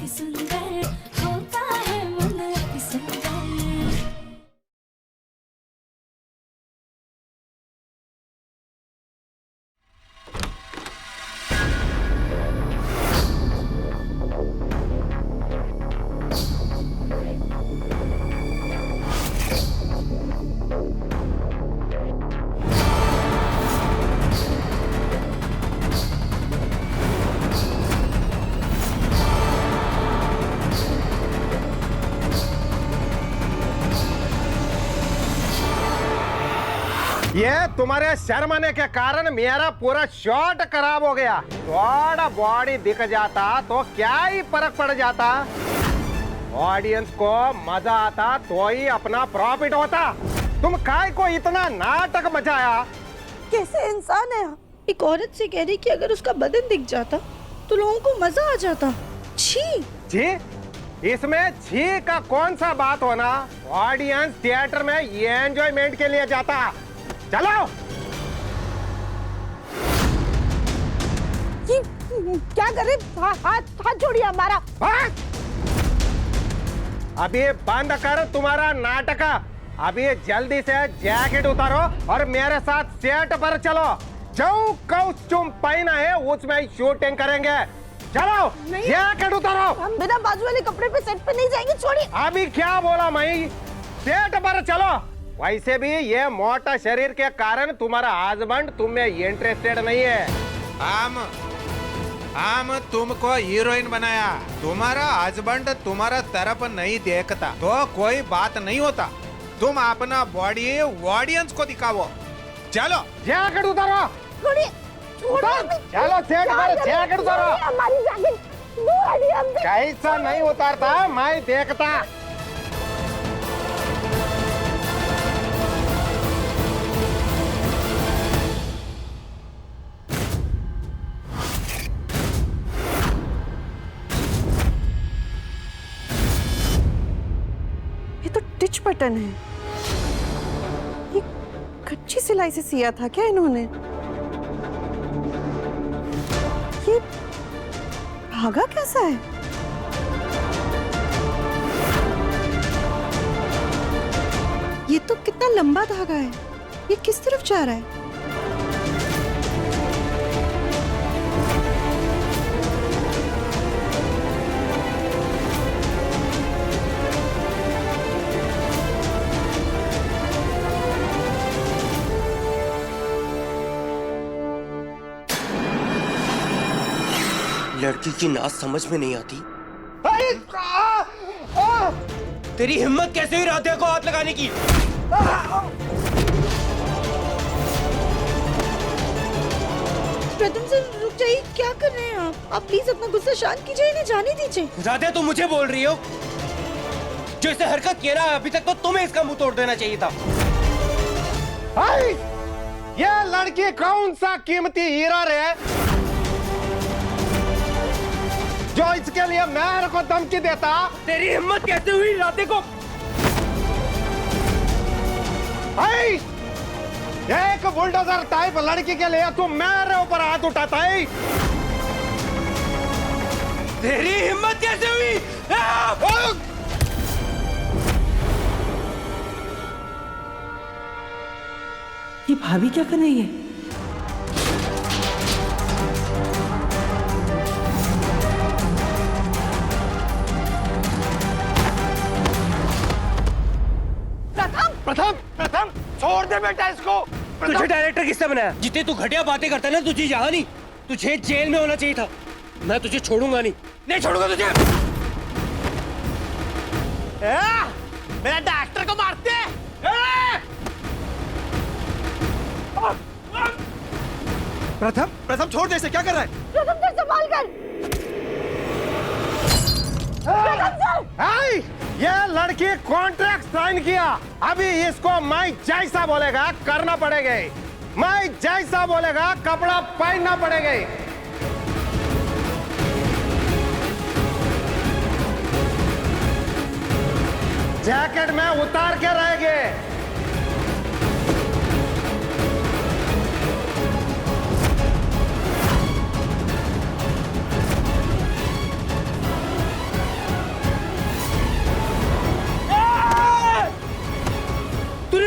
अति सुंदर होता है मन अति सुंदर। ये तुम्हारे शर्माने के कारण मेरा पूरा शॉट खराब हो गया। थोड़ा बॉडी दिख जाता तो क्या ही फर्क पड़ जाता। ऑडियंस को मजा आता तो ही अपना प्रॉफिट होता। तुम काय को इतना नाटक मचाया। कैसे इंसान है आप? एक औरत से कह रही कि अगर उसका बदन दिख जाता तो लोगों को मजा आ जाता। छी जी, इसमें छी का कौन सा बात होना। ऑडियंस थिएटर में ये एंजॉयमेंट के लिए जाता। चलो ये क्या करे? हाथ छोड़िए हमारा। अभी बंद कर तुम्हारा नाटक। अभी जल्दी से जैकेट उतारो और मेरे साथ सेट पर चलो। जो कॉस्ट्यूम पहना है उसमें शूटिंग करेंगे। चलो जैकेट उतारो। हम बिना बाजू वाले कपड़े पे सेट पे नहीं जाएंगे। छोड़िए। अभी क्या बोला मैं? सेट पर चलो। वैसे भी ये मोटा शरीर के कारण तुम्हारा हस्बैंड तुम्हें इंटरेस्टेड नहीं है। हम तुमको हीरोइन बनाया। तुम्हारा हस्बैंड तुम्हारा तरफ नहीं देखता तो कोई बात नहीं होता। तुम अपना बॉडी ऑडियंस को दिखाओ। चलो जैकेट उतारो। छोड़िए। चलो सेट पर जैकेट उतारो। हमारी जैकेट दूर हटिए हमसे। कैसा नहीं उतारता मैं देखता। ये तो टिच बटन है। ये कच्ची सिलाई से सिया था क्या इन्होंने? ये धागा कैसा है? ये तो कितना लंबा धागा है। ये किस तरफ जा रहा है? लड़की की नाच समझ में नहीं आती। तेरी हिम्मत कैसे हुई राधे को हाथ लगाने की? प्रथम सर रुक जाइए। क्या कर रहे हैं आप प्लीज अपना गुस्सा शांत कीजिए। इन्हें जाने दीजिए। राधे तुम मुझे बोल रही हो? जो इसे हरकत किया ना अभी तक तो तुम्हें इसका मुंह तोड़ देना चाहिए था। ये लड़की कौन सा कीमती हीरा रे जो इसके लिए मेरे को धमकी देता। तेरी हिम्मत कैसे हुई राधे को? एक बुलडोजर टाइप लड़की के लिए तू मेरे ऊपर हाथ उठाता है। तेरी हिम्मत कैसे हुई? ये भाभी क्या कर रही है? प्रथम छोड़ दे बेटा इसको। तुझे डायरेक्टर किसने बनाया? जितने तू घटिया बातें करता है ना तुझे यहाँ नहीं, तुझे जेल में होना चाहिए था। मैं तुझे छोड़ूंगा नहीं छोड़ूंगा तुझे। मेरा डॉक्टर को मारते। प्रथम छोड़ दे। इसे क्या कर रहा है? प्रथम सर संभाल कर। ये लड़की कॉन्ट्रैक्ट साइन किया। अभी इसको मैं जैसा बोलेगा करना पड़ेगा। मैं जैसा बोलेगा कपड़ा पहनना पड़ेगा। जैकेट में उतार के रहेंगे।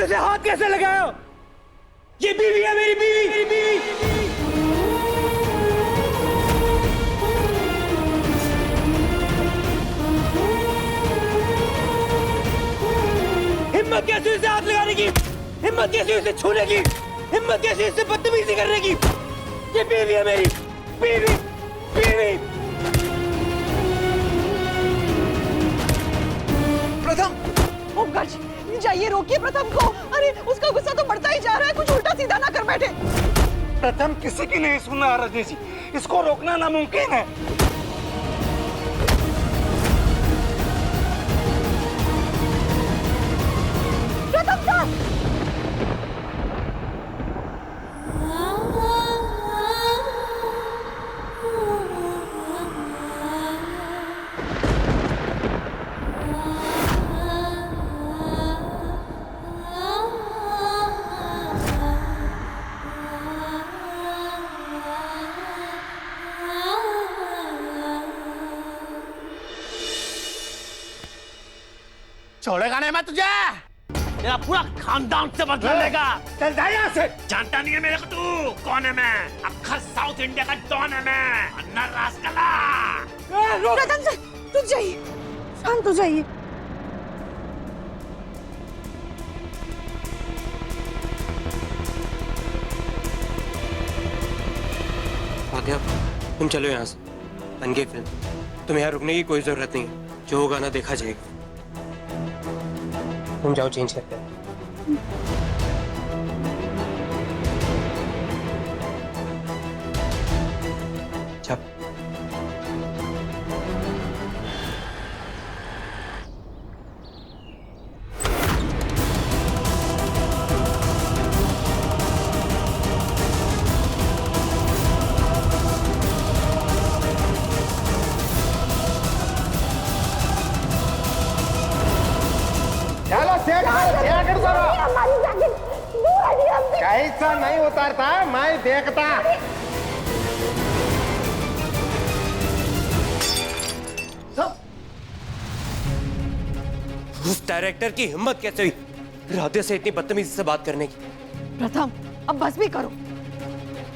तुमने उसे हाथ कैसे लगाया? ये बीवी है, मेरी बीवी, मेरी बीवी। हिम्मत कैसी उसे हाथ लगाने की, हिम्मत कैसी उसे छूने की, हिम्मत कैसी उससे बदतमीजी करने की? ये बीवी है मेरी, बीवी, बीवी। प्रथम, ओमकार जी जाइए, रोकिए प्रथम को। अरे उसका गुस्सा तो बढ़ता ही जा रहा है, कुछ उल्टा सीधा ना कर बैठे। प्रथम किसी की नहीं सुन रहा रजनी जी, इसको रोकना नामुमकिन है। प्रथम सर, छोड़ेगा नहीं मैं तुझे, तेरा पूरा खानदान से बदला लेगा। चल जा यहाँ से। जानता नहीं है मेरे को तू कौन है? मैं अक्खा साउथ इंडिया का डॉन है मैं, अन्ना रास्कला। प्रथम सर तुम जाइए, शांत हो जाइए। आद्या, तुम चलो यहाँ से, बन गई फिल्म। तुम्हें यहाँ रुकने की कोई जरूरत नहीं है, जो होगा ना देखा जाएगा। तुम जाओ, चेंज करते हैं। अच्छा। चलो सेट करो। कैसा नहीं उतारता मैं देखता। उस डायरेक्टर की हिम्मत कैसे हुई राधे से इतनी बदतमीजी से बात करने की? प्रथम अब बस भी करो,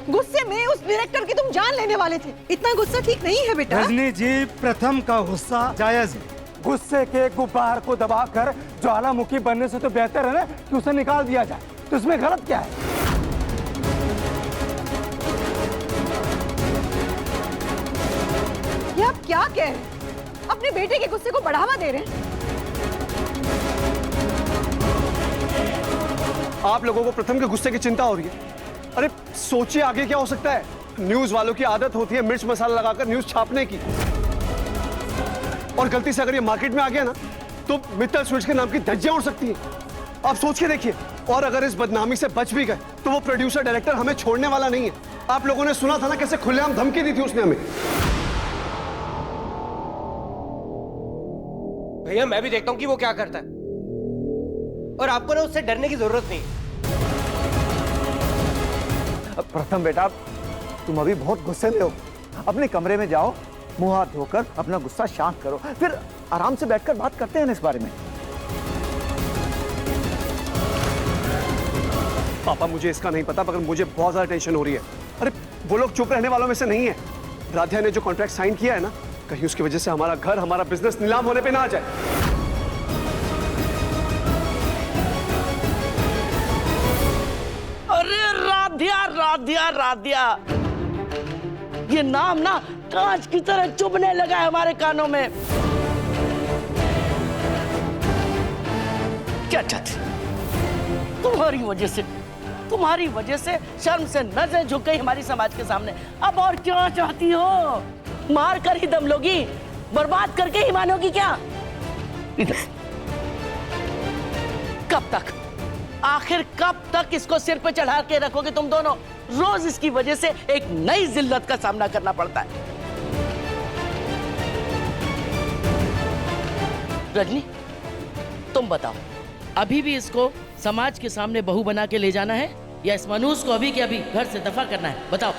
गुस्से में उस डायरेक्टर की तुम जान लेने वाले थे। इतना गुस्सा ठीक नहीं है बेटा। रजनी जी, प्रथम का गुस्सा जायज है। गुस्से के गुब्बार को दबाकर ज्वालामुखी बनने से तो बेहतर है ना कि उसे निकाल दिया जाए। तो इसमें गलत क्या है? ये आप क्या कह रहे हैं? अपने बेटे के गुस्से को बढ़ावा दे रहे हैं। आप लोगों को प्रथम के गुस्से की चिंता हो रही है। अरे सोचिए आगे क्या हो सकता है। न्यूज वालों की आदत होती है मिर्च मसाला लगाकर न्यूज छापने की, और गलती से अगर ये मार्केट में आ गया ना तो मित्तल स्वीट्स के नाम की धज्जियां उड़ सकती हैं। आप सोच के देखिए, और अगर इस बदनामी से बच भी गए तो वो प्रोड्यूसर डायरेक्टर हमें छोड़ने वाला नहीं है। आप लोगों ने सुना था ना कैसे खुलेआम धमकी दी थी उसने हमें। भैया मैं भी देखता हूँ कि वो क्या करता है, और आपको ना उससे डरने की जरूरत नहीं। प्रथम बेटा, तुम अभी बहुत गुस्से में हो। अपने कमरे में जाओ, मुंह हाथ धोकर अपना गुस्सा शांत करो, फिर आराम से बैठकर बात करते हैं ना इस बारे में। पापा मुझे इसका नहीं पता, मगर मुझे बहुत ज्यादा टेंशन हो रही है। अरे वो लोग चुप रहने वालों में से नहीं है। राधिया ने जो कॉन्ट्रैक्ट साइन किया है ना, कहीं उसकी वजह से हमारा घर, हमारा बिजनेस नीलाम होने पे ना आ जाए। अरे राधिया राधिया राधिया, ये नाम ना कांच की तरह चुभने लगा है हमारे कानों में। क्या चाहती? तुम्हारी वजह से शर्म से नजर झुक गई हमारी समाज के सामने। अब और क्या चाहती हो? मार कर ही दम लोगी, बर्बाद करके ही मानोगी क्या? इधर कब तक, आखिर कब तक इसको सिर पे चढ़ा के रखोगे तुम दोनों? रोज इसकी वजह से एक नई जिल्लत का सामना करना पड़ता है। रजनी तुम बताओ, अभी भी इसको समाज के सामने बहू बना के ले जाना है या इस मनूस को अभी के अभी घर से दफा करना है? बताओ।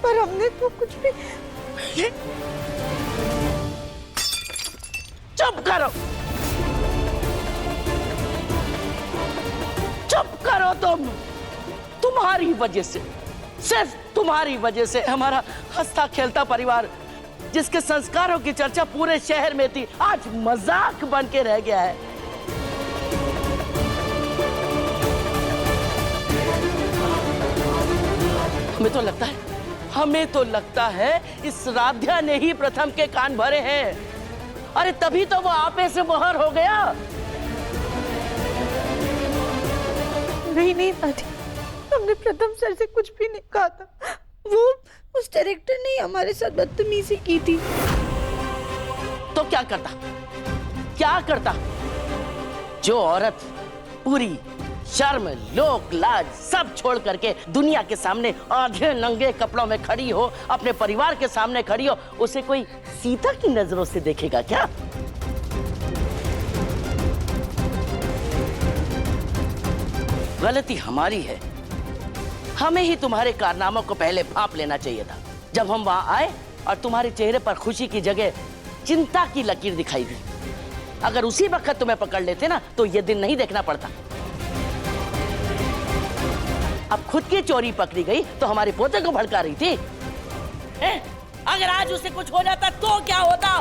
पर हमने तो कुछ भी। चुप करो, चुप करो तुम। तुम्हारी वजह से, सिर्फ तुम्हारी वजह से हमारा हंसता खेलता परिवार, जिसके संस्कारों की चर्चा पूरे शहर में थी, आज मजाक बन के रह गया है। हमें तो लगता है इस राध्या ने ही प्रथम के कान भरे हैं। अरे तभी तो वो आपे से मोहर हो गया। नहीं दादी, हमने प्रथम सर से कुछ भी नहीं कहा था। वो उस डायरेक्टर ने हमारे साथ बदतमीजी की थी। तो क्या करता, क्या करता? जो औरत पूरी शर्म, लोक लाज सब छोड़ करके दुनिया के सामने आधे नंगे कपड़ों में खड़ी हो, अपने परिवार के सामने खड़ी हो, उसे कोई सीता की नजरों से देखेगा क्या? गलती हमारी है। हमें ही तुम्हारे कारनामों को पहले भांप लेना चाहिए था। जब हम वहां आए और तुम्हारे चेहरे पर खुशी की जगह चिंता की लकीर दिखाई दी, अगर उसी वक्त तुम्हें पकड़ लेते ना तो ये दिन नहीं देखना पड़ता। अब खुद की चोरी पकड़ी गई तो हमारे पोते को भड़का रही थी। अगर आज उसे कुछ हो जाता तो क्या होता?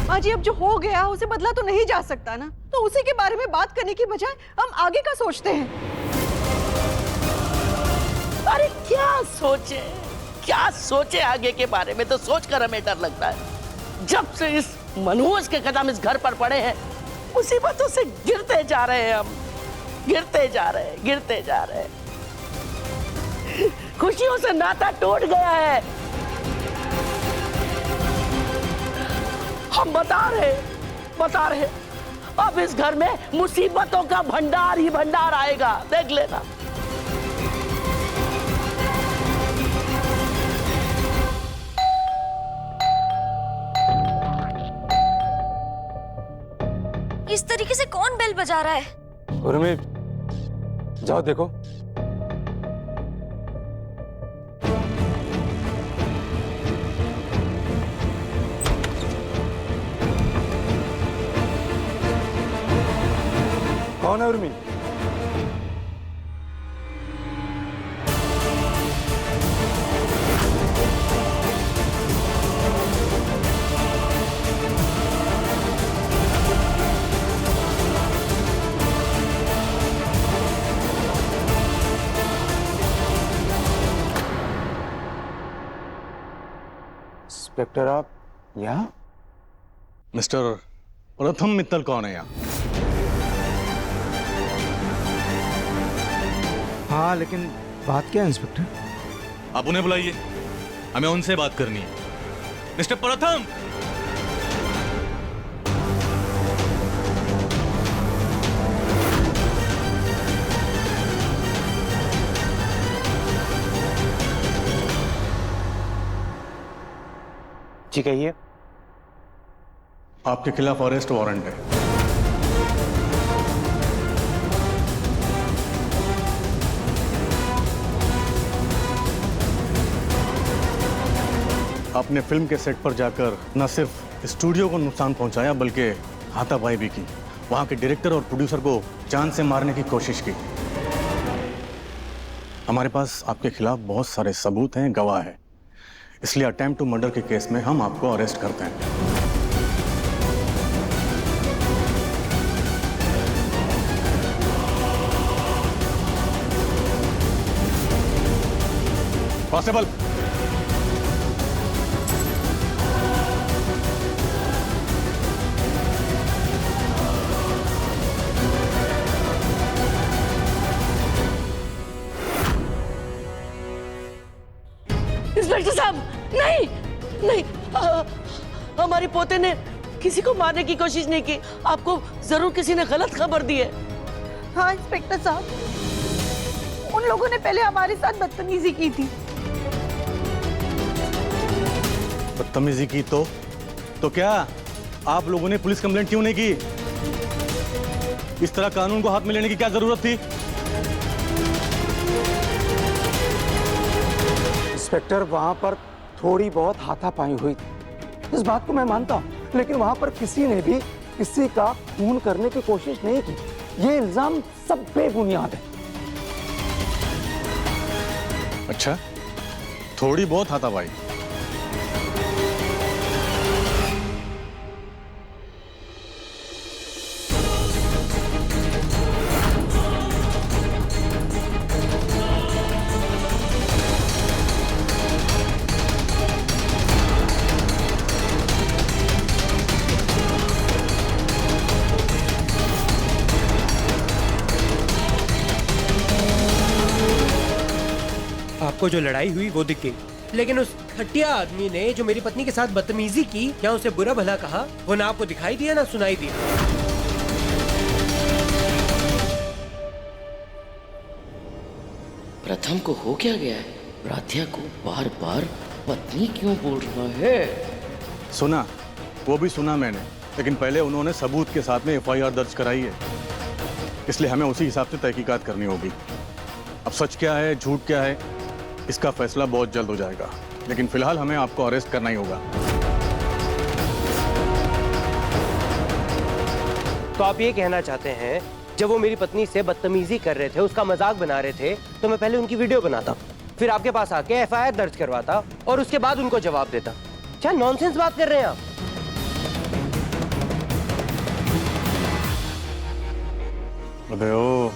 माँ जी, अब जो हो गया उसे बदला तो नहीं जा सकता ना, तो उसी के बारे में बात करने की बजाय हम आगे का सोचते हैं। अरे क्या सोचे, क्या सोचे आगे के बारे में? तो सोच कर हमें डर लगता है। जब से इस मनहूस के कदम इस घर पर पड़े हैं, मुसीबतों से गिरते जा रहे हैं हम, गिरते जा रहे हैं, गिरते जा रहे हैं। खुशियों से नाता टूट गया है। हम बता रहे अब इस घर में मुसीबतों का भंडार ही भंडार आएगा, देख लेना। इस तरीके से कौन बेल बजा रहा है? उर्मी, जाओ देखो। कौन है उर्मी? इंस्पेक्टर, आप यहाँ? मिस्टर प्रथम मित्तल कौन है यहाँ? हाँ, लेकिन बात क्या है इंस्पेक्टर? आप उन्हें बुलाइए, हमें उनसे बात करनी है। मिस्टर प्रथम! जी कहिए। आपके खिलाफ अरेस्ट वारंट है। आपने फिल्म के सेट पर जाकर न सिर्फ स्टूडियो को नुकसान पहुंचाया, बल्कि हाथापाई भी की। वहां के डायरेक्टर और प्रोड्यूसर को जान से मारने की कोशिश की। हमारे पास आपके खिलाफ बहुत सारे सबूत हैं, गवाह है, इसलिए अटेम्प्ट टू मर्डर के केस में हम आपको अरेस्ट करते हैं। कांस्टेबल, इंस्पेक्टर साहब, नहीं नहीं, हमारे पोते ने किसी को मारने की कोशिश नहीं की। आपको जरूर किसी ने गलत खबर दी है। हाँ इंस्पेक्टर साहब, उन लोगों ने पहले हमारे साथ बदतमीजी की थी। बदतमीजी की तो क्या आप लोगों ने पुलिस कंप्लेंट क्यों नहीं की? इस तरह कानून को हाथ में लेने की क्या जरूरत थी? इंस्पेक्टर वहां पर थोड़ी बहुत हाथापाई हुई थी, इस बात को मैं मानता हूँ, लेकिन वहां पर किसी ने भी किसी का खून करने की कोशिश नहीं की। ये इल्जाम सब बेबुनियाद है। अच्छा, थोड़ी बहुत हाथापाई। आपको जो लड़ाई हुई वो दिख गई, लेकिन उस घटिया आदमी ने जो मेरी पत्नी के साथ बदतमीजी की या उसे बुरा भला कहा, वो ना आपको दिखाई दिया ना सुनाई दिया। प्रथम को हो क्या गया है? राध्या को बार बार पत्नी क्यों बोल रहा है? सुना, वो भी सुना मैंने, लेकिन पहले उन्होंने सबूत के साथ में एफआईआर दर्ज कराई है, इसलिए हमें उसी हिसाब से तहकीकात करनी होगी। अब सच क्या है, झूठ क्या है, इसका फैसला बहुत जल्द हो जाएगा, लेकिन फिलहाल हमें आपको अरेस्ट करना ही होगा। तो आप ये कहना चाहते हैं, जब वो मेरी पत्नी से बदतमीजी कर रहे थे, उसका मजाक बना रहे थे, तो मैं पहले उनकी वीडियो बनाता, फिर आपके पास आके एफआईआर दर्ज करवाता और उसके बाद उनको जवाब देता। क्या नॉनसेंस बात कर रहे हैं आप? अबे ओ,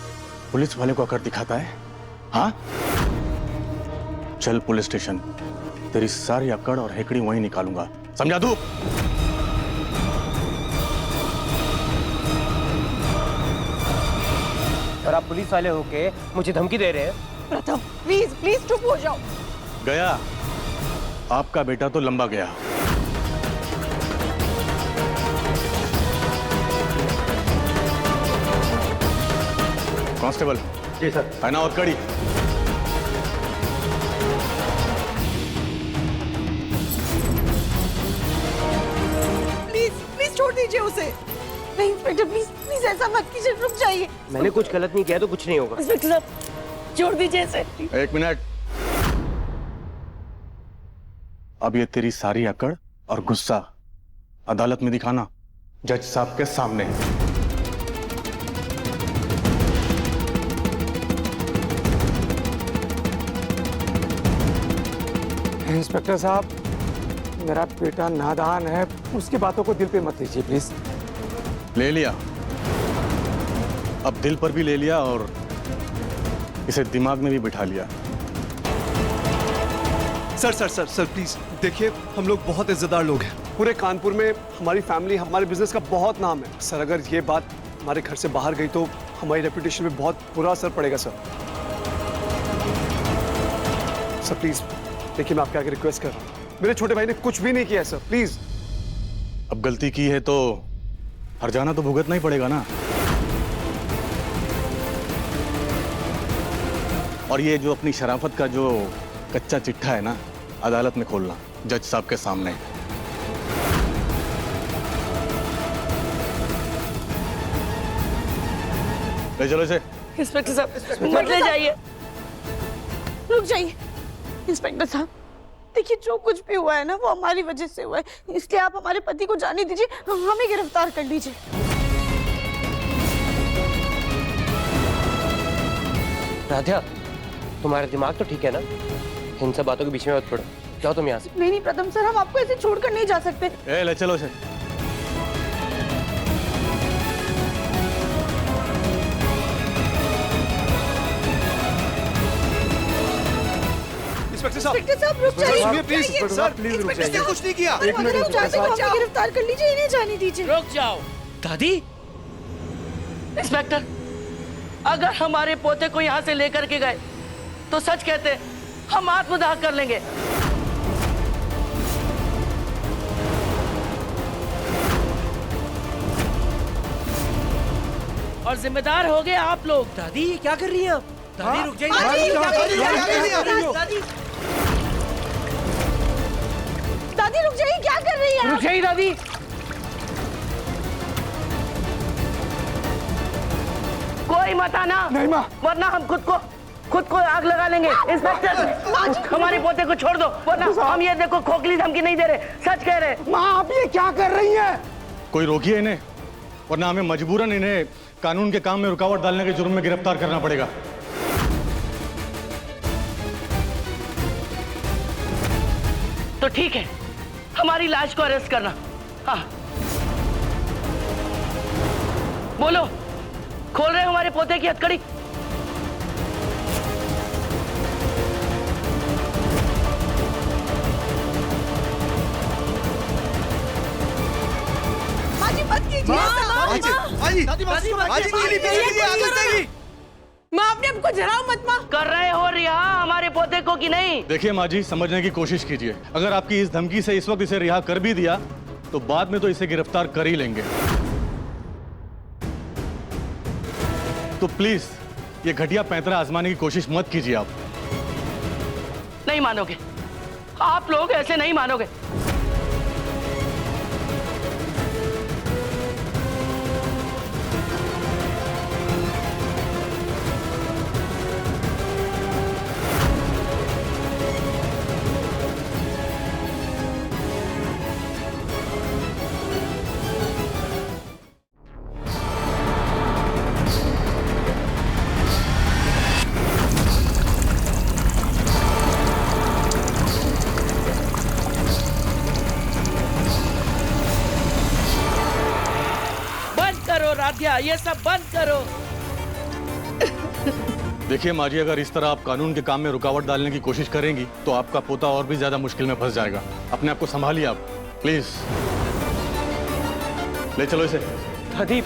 पुलिस वाले को अकड़ दिखाता है, हाँ? चल पुलिस स्टेशन, तेरी सारी अकड़ और हेकड़ी वहीं निकालूंगा, समझा तू? और आप पुलिस वाले होके मुझे धमकी दे रहे हैं? प्रथम प्लीज प्लीज चुप हो जाओ। गया, आपका बेटा तो लंबा गया। कांस्टेबल जी सर। पहना और कड़ी। प्लीज प्लीज छोड़ दीजिए उसे। नहीं इंस्पेक्टर प्लीज प्लीज ऐसा मत कीजिए, रुक जाइए। मैंने कुछ गलत नहीं किया तो कुछ नहीं होगा। इंस्पेक्टर साहब छोड़ दीजिए इसे। एक मिनट, अब ये तेरी सारी अकड़ और गुस्सा अदालत में दिखाना, जज साहब के सामने। इंस्पेक्टर साहब, मेरा बेटा नादान है, उसकी बातों को दिल पे मत लीजिए प्लीज। ले लिया, अब दिल पर भी ले लिया और इसे दिमाग में भी बिठा लिया। Sir sir sir sir please देखिए, हम लोग बहुत इज्जतदार लोग हैं, पूरे कानपुर में हमारी फैमिली, हमारे बिजनेस का बहुत नाम है सर। अगर ये बात हमारे घर से बाहर गई तो हमारी रेपुटेशन में बहुत बुरा असर पड़ेगा सर। सर प्लीज देखिए, मैं आपके आगे रिक्वेस्ट कर रहा हूँ, मेरे छोटे भाई ने कुछ भी नहीं किया है सर, प्लीज। अब गलती की है तो हर्जाना तो भुगतना ही पड़ेगा ना। और ये जो अपनी शराफत का जो कच्चा चिट्ठा है ना, अदालत में खोलना, जज साहब के सामने। ले चलो इसे। इंस्पेक्टर साहब मत ले जाइए। रुक जाइए इंस्पेक्टर साहब, देखिए जो कुछ भी हुआ है ना वो हमारी वजह से हुआ है, इसलिए आप हमारे पति को जाने दीजिए, हमें गिरफ्तार कर लीजिए। राध्या, तुम्हारा दिमाग तो ठीक है ना? इन सब बातों के बीच में मत पड़ो, जाओ तुम यहाँ से। नहीं नहीं प्रथम सर, हम आपको ऐसे छोड़कर नहीं जा सकते। ले चलो इसे। इंस्पेक्टर साहब, इंस्पेक्टर साहब रुक जाइए प्लीज सर, प्लीज रुक जाइए। कुछ नहीं किया। एक मिनट गिरफ्तार कर लीजिए, इन्हें जाने दीजिए। रुक जाओ। दादी, इंस्पेक्टर, अगर हमारे पोते को यहाँ से लेकर के गए तो सच कहते हम आत्मदाह कर लेंगे। और जिम्मेदार हो गए आप लोग। दादी ये क्या कर रही हैं आप? दादी रुक जाइए। दादी रुक जाइए, क्या कर रही है? रुक जाइए दादी। कोई मत आना, नहीं माँ, वरना हम खुद को खुद को आग लगा लेंगे। इंस्पेक्टर, हमारे पोते को छोड़ दो, वरना हम ये देखो खोखली धमकी नहीं दे रहे, सच कह रहे। माँ आप ये क्या कर रही हैं? कोई रोकिए इन्हें, वरना हमें मजबूरन इन्हें कानून के काम में रुकावट डालने के जुर्म में गिरफ्तार करना पड़ेगा। तो ठीक है, हमारी लाश को अरेस्ट करना। हाँ बोलो, खोल रहे हमारे पोते की हथकड़ी? माँ अपने आपको जराओ मत माँ। कर रहे हो रिहा हमारे पोते को कि नहीं? देखिए माँ जी, समझने की कोशिश कीजिए। अगर आपकी इस धमकी से इस वक्त इसे रिहा कर भी दिया तो बाद में तो इसे गिरफ्तार कर ही लेंगे। तो प्लीज ये घटिया पैंतरा आजमाने की कोशिश मत कीजिए। आप नहीं मानोगे, आप लोग ऐसे नहीं मानोगे। राधिया, ये सब बंद करो। देखिए माँ जी, अगर इस तरह आप कानून के काम में रुकावट डालने की कोशिश करेंगी तो आपका पोता और भी ज्यादा मुश्किल में फंस जाएगा। अपने आप को संभालिए आप, प्लीज। ले चलो इसे। दादी